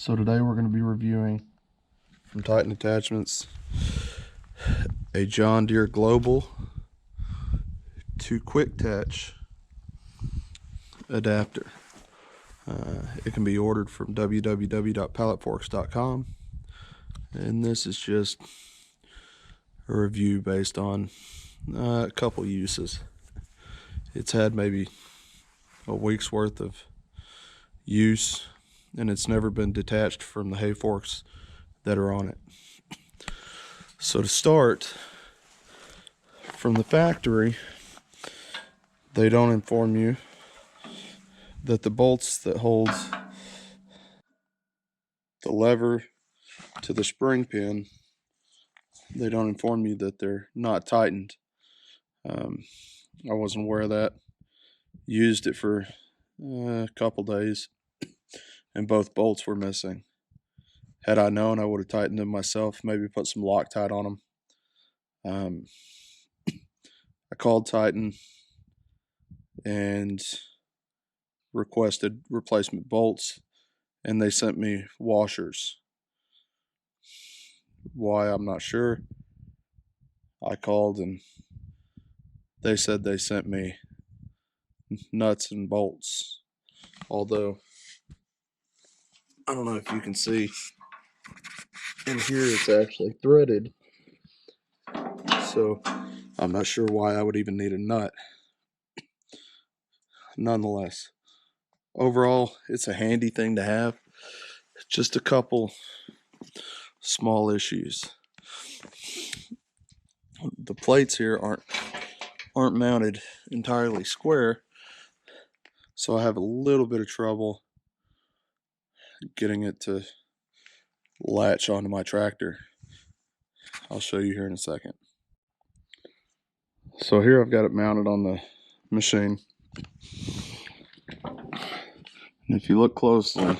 So today we're going to be reviewing from Titan Attachments a John Deere Global to Quicktatch adapter. It can be ordered from www.palletforks.com, and this is just a review based on a couple uses. It's had maybe a week's worth of use, and it's never been detached from the hay forks that are on it. So to start, from the factory, they don't inform you that the bolts that hold the lever to the spring pin, they don't inform you that they're not tightened. I wasn't aware of that. Used it for a couple days, and both bolts were missing. Had I known, I would have tightened them myself, maybe put some Loctite on them. I called Titan and requested replacement bolts, and they sent me washers. Why, I'm not sure. I called and they said they sent me nuts and bolts, although I don't know if you can see in here it's actually threaded, so I'm not sure why I would even need a nut. Nonetheless, overall it's a handy thing to have. Just a couple small issues. The plates here aren't mounted entirely square, so I have a little bit of trouble getting it to latch onto my tractor. I'll show you here in a second. So here I've got it mounted on the machine, and if you look closely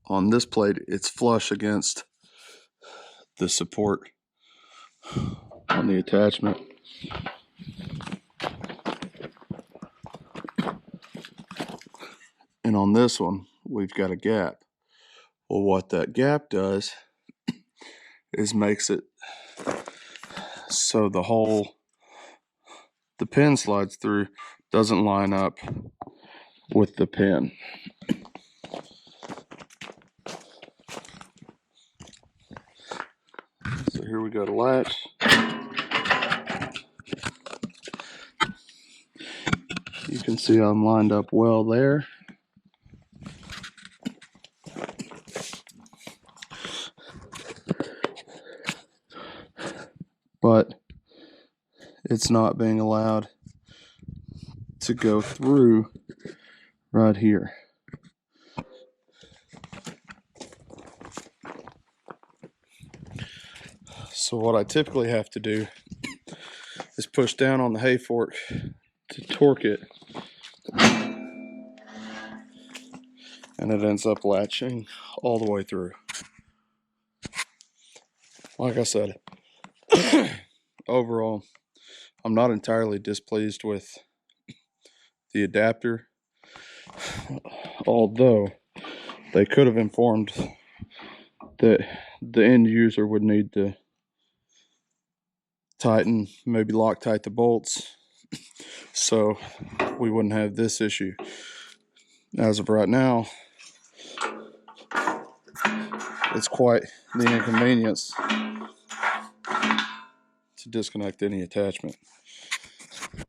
on this plate, it's flush against the support on the attachment. And on this one, we've got a gap. Well, what that gap does is makes it so the pin slides through, doesn't line up with the pin. So here we go to latch. You can see I'm lined up well there. But it's not being allowed to go through right here. So what I typically have to do is push down on the hay fork to torque it, and it ends up latching all the way through. Like I said, overall, I'm not entirely displeased with the adapter, although they could have informed that the end user would need to tighten, maybe Loctite the bolts, so we wouldn't have this issue. As of right now, it's quite the inconvenience to disconnect any attachment.